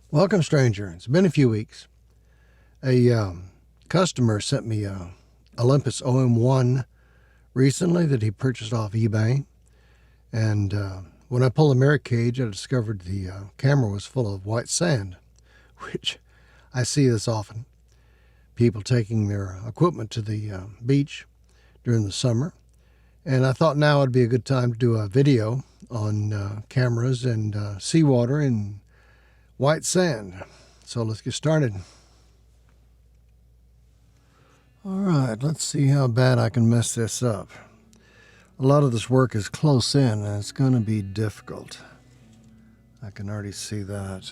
Welcome, stranger. It's been a few weeks. A customer sent me a Olympus OM-1 recently that he purchased off eBay. And when I pulled the mirror cage, I discovered the camera was full of white sand, which I see this often. People taking their equipment to the beach during the summer. And I thought now would be a good time to do a video on cameras and seawater and white sand. So let's get started. All right, let's see how bad I can mess this up. A lot of this work is close in and it's going to be difficult. I can already see that.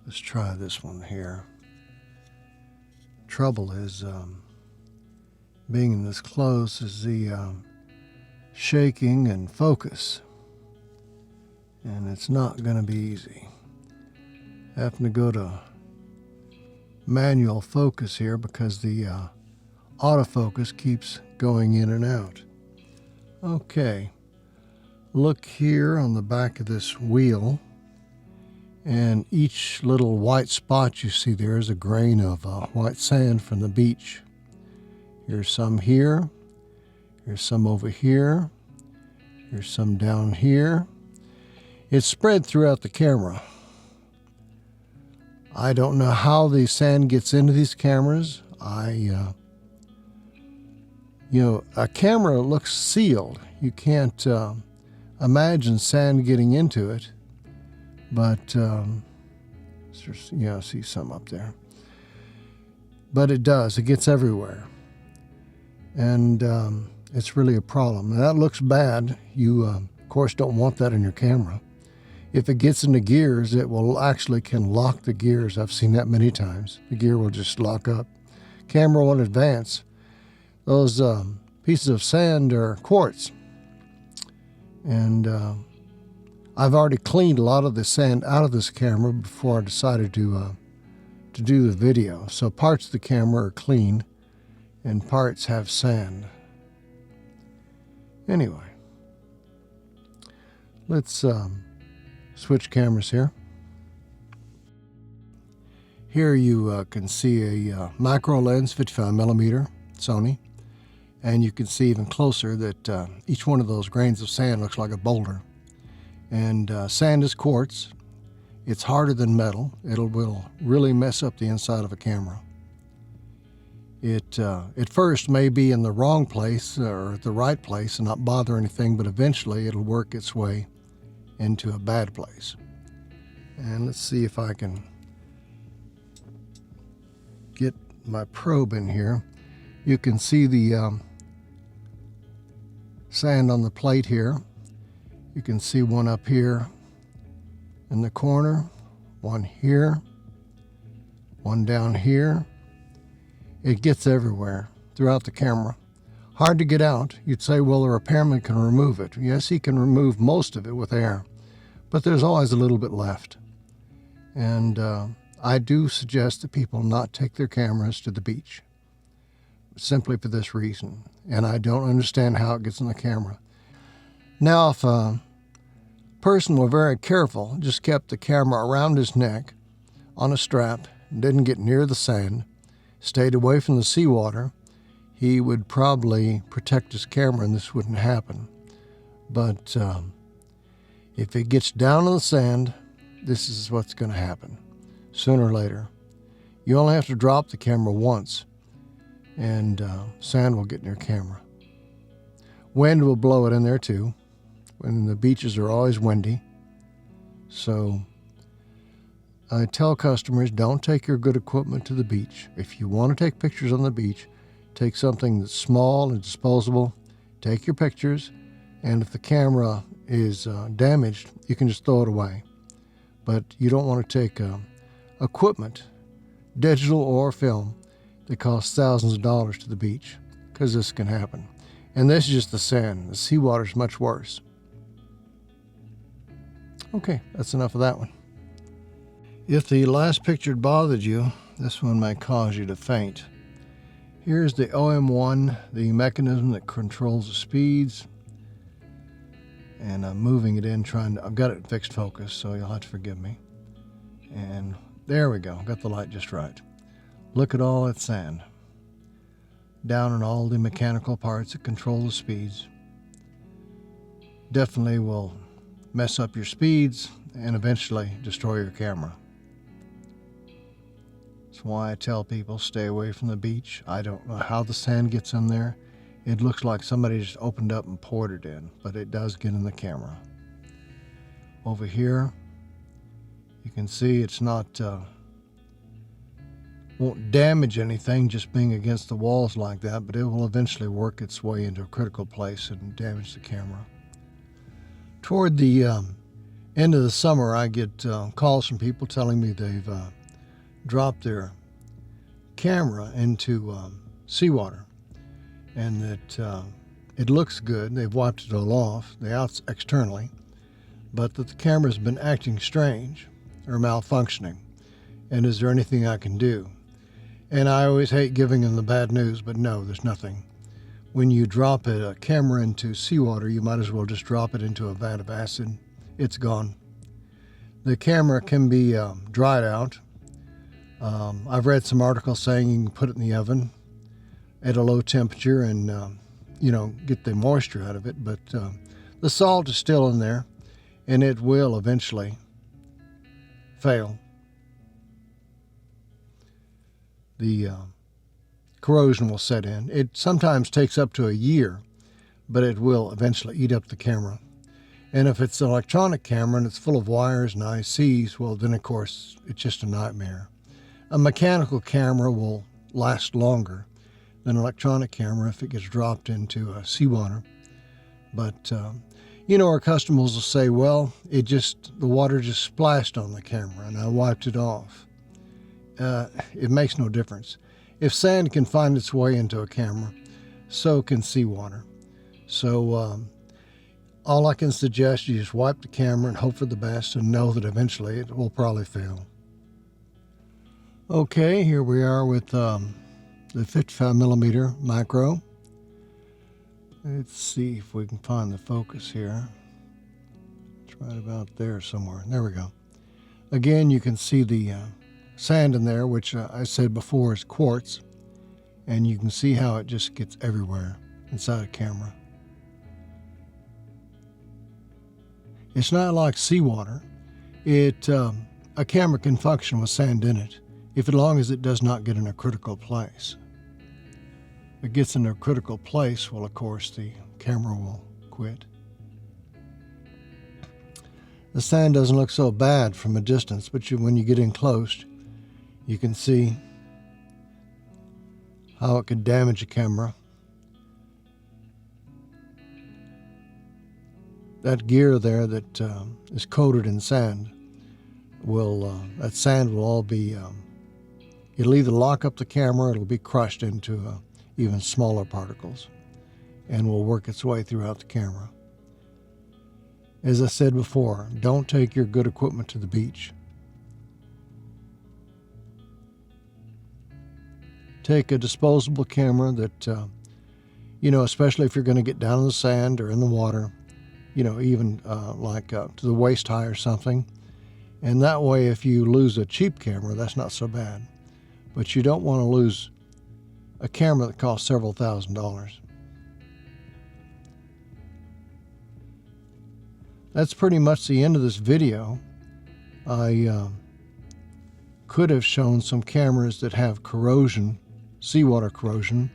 Let's try this one here. Trouble is being this close is the shaking and focus. And it's not going to be easy. Having to go to manual focus here because the autofocus keeps going in and out. Okay, look here on the back of this wheel, and each little white spot you see there is a grain of white sand from the beach. Here's some here, here's some over here, here's some down here. It's spread throughout the camera. I don't know how the sand gets into these cameras. A camera looks sealed. You can't imagine sand getting into it, but I see some up there. But it does. It gets everywhere, and it's really a problem. Now, that looks bad. You, of course, don't want that in your camera. If it gets into gears, it will actually can lock the gears. I've seen that many times. The gear will just lock up. Camera won't advance. Those pieces of sand are quartz. And I've already cleaned a lot of the sand out of this camera before I decided to do the video. So parts of the camera are clean and parts have sand. Anyway, let's switch cameras here. Here you can see a macro lens, 55mm Sony, and you can see even closer that each one of those grains of sand looks like a boulder. And sand is quartz. It's harder than metal. It will really mess up the inside of a camera. It at first may be in the wrong place or at the right place and not bother anything, but eventually it'll work its way into a bad place. And let's see if I can get my probe in here. You can see the sand on the plate here. You can see one up here in the corner, one here, one down here. It gets everywhere throughout the camera. Hard to get out. You'd say, well, the repairman can remove it. Yes, he can remove most of it with air, but there's always a little bit left. And I do suggest that people not take their cameras to the beach, simply for this reason. And I don't understand how it gets in the camera. Now, if a person were very careful, just kept the camera around his neck on a strap, didn't get near the sand, stayed away from the seawater, he would probably protect his camera and this wouldn't happen. But if it gets down in the sand, this is what's going to happen sooner or later. You only have to drop the camera once and sand will get in your camera. Wind will blow it in there too. And the beaches are always windy. So I tell customers, don't take your good equipment to the beach. If you want to take pictures on the beach, take something that's small and disposable, take your pictures, and if the camera is damaged, you can just throw it away. But you don't want to take equipment, digital or film, that costs thousands of dollars to the beach, because this can happen. And this is just the sand. The seawater is much worse. Okay, that's enough of that one. If the last picture bothered you, this one may cause you to faint. Here's the OM-1, the mechanism that controls the speeds. And I'm moving it in, I've got it fixed focus, so you'll have to forgive me. And there we go, got the light just right. Look at all that sand. Down in all the mechanical parts that control the speeds. Definitely will mess up your speeds and eventually destroy your camera. That's why I tell people stay away from the beach. I don't know how the sand gets in there. It looks like somebody just opened up and poured it in, but it does get in the camera. Over here, you can see it's not, won't damage anything just being against the walls like that, but it will eventually work its way into a critical place and damage the camera. Toward the end of the summer, I get calls from people telling me they've dropped their camera into seawater and that it looks good. They've wiped it all off, externally, but that the camera's been acting strange or malfunctioning. And is there anything I can do? And I always hate giving them the bad news, but no, there's nothing. When you drop a camera into seawater, you might as well just drop it into a vat of acid. It's gone. The camera can be dried out. I've read some articles saying you can put it in the oven at a low temperature and, get the moisture out of it. But the salt is still in there, and it will eventually fail. The corrosion will set in. It sometimes takes up to a year, but it will eventually eat up the camera. And if it's an electronic camera and it's full of wires and ICs, well, then of course it's just a nightmare. A mechanical camera will last longer than an electronic camera if it gets dropped into seawater. But our customers will say, well, the water just splashed on the camera and I wiped it off. It makes no difference. If sand can find its way into a camera, so can seawater. So all I can suggest, you just wipe the camera and hope for the best and know that eventually it will probably fail. Okay, here we are with the 55mm macro. Let's see if we can find the focus here. It's right about there somewhere. There we go. Again, you can see the sand in there, which I said before is quartz, and you can see how it just gets everywhere inside a camera. It's not like seawater. A camera can function with sand in it, as long as it does not get in a critical place. If it gets in a critical place, well, of course, the camera will quit. The sand doesn't look so bad from a distance, but when you get in close, you can see how it could damage a camera. That gear there that is coated in sand that sand will all be, it'll either lock up the camera, or it'll be crushed into even smaller particles and will work its way throughout the camera. As I said before, don't take your good equipment to the beach. Take a disposable camera that, especially if you're going to get down in the sand or in the water, even to the waist high or something. And that way, if you lose a cheap camera, that's not so bad. But you don't want to lose a camera that costs several $1,000s. That's pretty much the end of this video. I could have shown some cameras that have corrosion, seawater corrosion,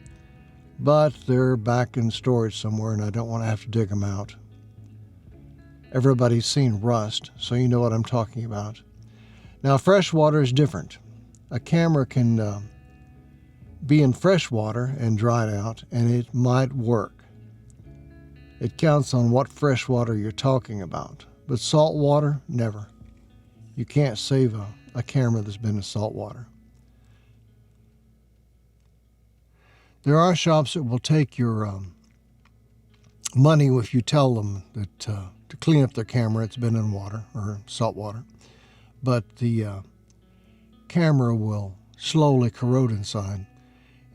but they're back in storage somewhere and I don't want to have to dig them out. Everybody's seen rust, so you know what I'm talking about. Now, fresh water is different. A camera can be in fresh water and dried out, and it might work. It counts on what fresh water you're talking about. But salt water, never. You can't save a camera that's been in salt water. There are shops that will take your money if you tell them that to clean up their camera, it's been in water or salt water. But the camera will slowly corrode inside,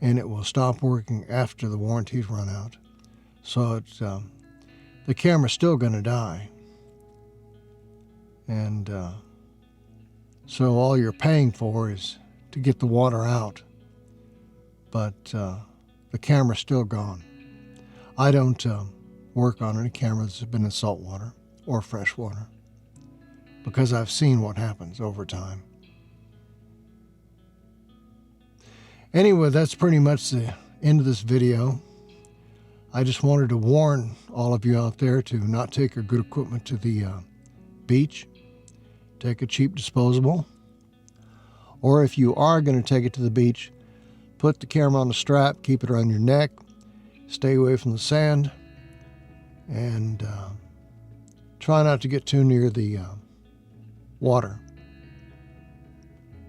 and it will stop working after the warranties run out. So the camera's still going to die. And So all you're paying for is to get the water out. But the camera's still gone. I don't work on any cameras that have been in salt water or fresh water because I've seen what happens over time. Anyway, that's pretty much the end of this video. I just wanted to warn all of you out there to not take your good equipment to the beach. Take a cheap disposable. Or if you are going to take it to the beach, put the camera on the strap, keep it around your neck, stay away from the sand, and try not to get too near the water.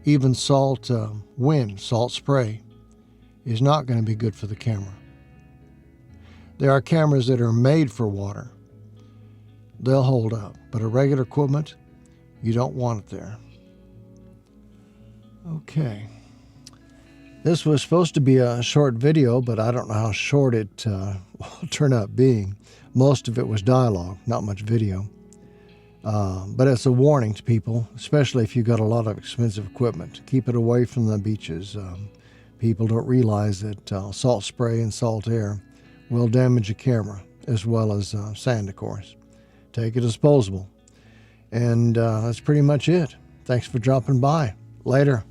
Even salt wind, salt spray, is not going to be good for the camera. There are cameras that are made for water. They'll hold up, but a regular equipment, you don't want it there. Okay. This was supposed to be a short video, but I don't know how short it will turn out being. Most of it was dialogue, not much video. But it's a warning to people, especially if you've got a lot of expensive equipment. Keep it away from the beaches. People don't realize that salt spray and salt air will damage a camera, as well as sand, of course. Take a disposable. And that's pretty much it. Thanks for dropping by. Later.